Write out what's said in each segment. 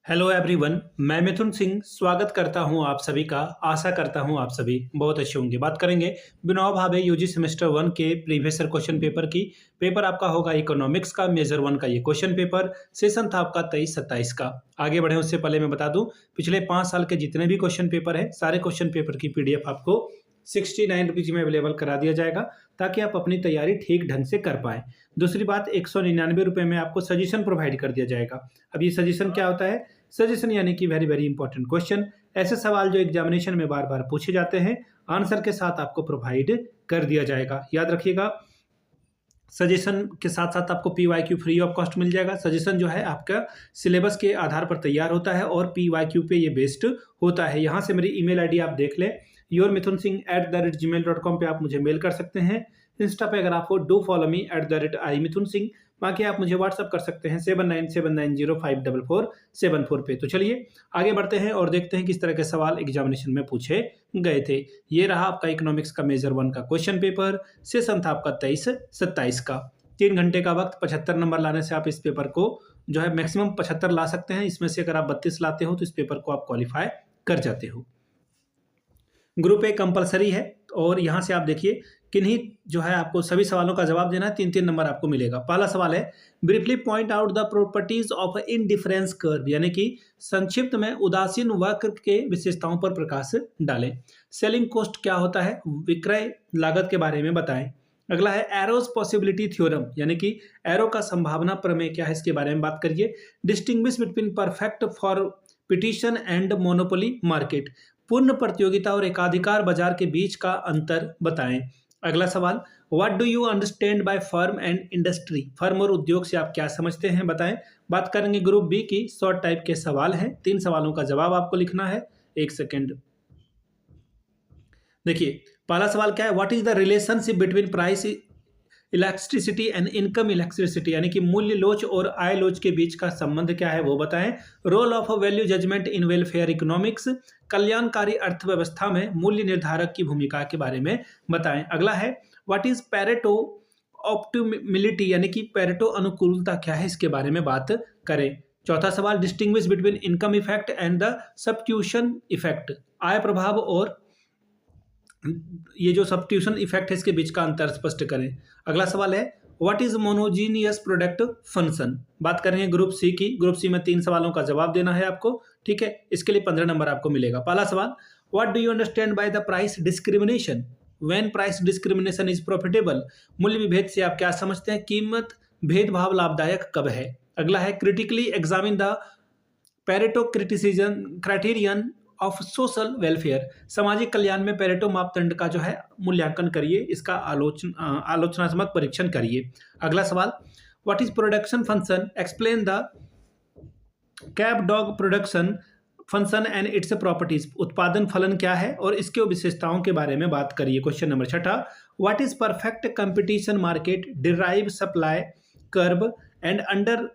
Hello everyone, मैं मिथुन सिंह स्वागत करता हूं आप सभी का। आशा करता हूं आप सभी बहुत अच्छे होंगे। बात करेंगे बिनोब भावे यूजी सेमेस्टर 1 के प्रीवियस ईयर क्वेश्चन पेपर की। पेपर आपका होगा इकोनॉमिक्स का मेजर 1 का ये क्वेश्चन पेपर। सेशन था आपका 23-27 का। आगे बढ़े उससे पहले मैं बता दूं, पिछले 5 साल के जितने भी क्वेश्चन पेपर हैं सारे क्वेश्चन पेपर की पीडीएफ आपको 69 रुपीज में अवेलेबल करा दिया जाएगा ताकि आप अपनी तैयारी ठीक ढंग से कर पाएं। दूसरी बात, 199 रुपये में आपको सजेशन प्रोवाइड कर दिया जाएगा। अब ये सजेशन क्या होता है? सजेशन यानी कि वेरी वेरी इंपॉर्टेंट क्वेश्चन, ऐसे सवाल जो एग्जामिनेशन में बार बार पूछे जाते हैं, आंसर के साथ आपको प्रोवाइड कर दिया जाएगा। याद रखिएगा, सजेशन के साथ साथ आपको PYQ फ्री ऑफ कॉस्ट मिल जाएगा। सजेशन जो है आपका सिलेबस के आधार पर तैयार होता है और PYQ पे ये बेस्ड होता है। यहाँ से मेरी ईमेल आईडी आप देख लें, yourmithunsingh@gmail.com पे आप मुझे मेल कर सकते हैं। इंस्टा पे अगर आपको डू फॉलो मी @imithunsingh, बाकी आप मुझे व्हाट्सअप कर सकते हैं 7979054474 पे। तो चलिए आगे बढ़ते हैं और देखते हैं किस तरह के सवाल एग्जामिनेशन में पूछे गए थे। ये रहा आपका इकोनॉमिक्स का मेजर 1 का क्वेश्चन पेपर। सेशन था आपका 23-27 का। 3 घंटे का वक्त, 75 नंबर लाने से आप इस पेपर को जो है मैक्सिमम 75 ला सकते हैं। इसमें से अगर आप 32 लाते हो तो इस पेपर को आप क्वालिफाई कर जाते हो। ग्रुप ए कंपलसरी है और यहाँ से आप देखिए किन्हीं जो है आपको सभी सवालों का जवाब देना है। 3-3 नंबर आपको मिलेगा। पहला सवाल है, briefly point out the properties of indifference curve, यानी कि संक्षिप्त में उदासीन वक्र के विशेषताओं पर प्रकाश डालें। सेलिंग कॉस्ट क्या होता है? विक्रय लागत के बारे में बताएं। अगला है एरोज पॉसिबिलिटी थ्योरम, यानी कि एरो का संभावना प्रमेय क्या है, इसके बारे में बात करिए। Distinguish between perfect for petition and monopoly market, पूर्ण प्रतियोगिता और एकाधिकार बाजार के बीच का अंतर बताएं। अगला सवाल, what do you understand by firm and industry, firm और उद्योग से आप क्या समझते हैं, बताएं। बात करेंगे ग्रुप बी की। शॉर्ट टाइप के सवाल हैं, 3 सवालों का जवाब आपको लिखना है। 1 सेकेंड। देखिए पहला सवाल क्या है, what is the relationship between price elasticity and income elasticity, यानी कि मूल्य लोच और आय लोच के बीच का संबंध क्या है वो बताएं। Role of value judgement in welfare economics, कल्याणकारी अर्थव्यवस्था में मूल्य निर्धारक की भूमिका के बारे में बताएं। अगला है, व्हाट इज पेरेटो ऑप्टिमिलिटी, यानी कि पेरेटो अनुकूलता क्या है, इसके बारे में बात करें। चौथा सवाल, distinguish between income effect and the substitution effect, आय प्रभाव और ये जो सब्स्टिट्यूशन इफेक्ट है इसके बीच का अंतर स्पष्ट करें। अगला सवाल है, व्हाट इज मोनोजीनियस प्रोडक्ट फंक्शन। बात करेंगे ग्रुप सी की। ग्रुप सी में 3 सवालों का जवाब देना है आपको, ठीक है। इसके लिए 15 नंबर आपको मिलेगा। पहला सवाल, what do you understand by the price discrimination when price discrimination is profitable, मूल्य विभेद से आप क्या समझते हैं, कीमत भेदभाव लाभदायक कब है। अगला है, critically examine the Pareto criterion of social welfare, सामाजिक कल्याण में पेरेटो मापदंड का जो है मूल्यांकन करिए, इसका आलोचनात्मक परीक्षण करिए। अगला सवाल, what is production function, explain the cap dog production function and its properties, उत्पादन फलन क्या है और इसके विशेषताओं के बारे में बात करिए। Question number 6, what is perfect competition market, derive supply curve and under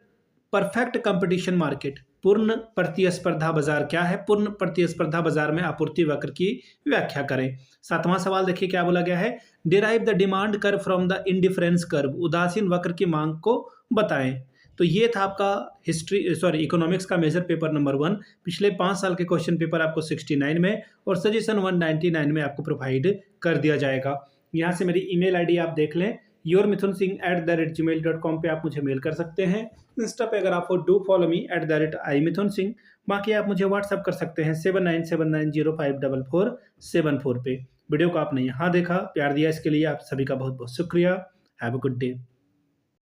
perfect competition market, पूर्ण प्रतिस्पर्धा बाजार क्या है, पूर्ण प्रतिस्पर्धा बाजार में आपूर्ति वक्र की व्याख्या करें। 7वां सवाल देखिए क्या बोला गया है, derive the demand curve from the indifference curve, उदासीन वक्र की मांग को बताएं। तो ये था आपका इकोनॉमिक्स का मेजर पेपर नंबर 1। पिछले 5 साल के क्वेश्चन पेपर आपको 69 में और सजेशन 199 में आपको प्रोवाइड कर दिया जाएगा। यहाँ से मेरी ईमेल आईडी आप देख लें, yourmithunsingh@gmail.com पे आप मुझे मेल कर सकते हैं। इंस्टा पे अगर आपको डू फॉलो मी @imithunsingh, बाकी आप मुझे व्हाट्सअप कर सकते हैं 7979054474 पे। वीडियो को आपने यहाँ देखा, प्यार दिया, इसके लिए आप सभी का बहुत बहुत शुक्रिया। Have a good day.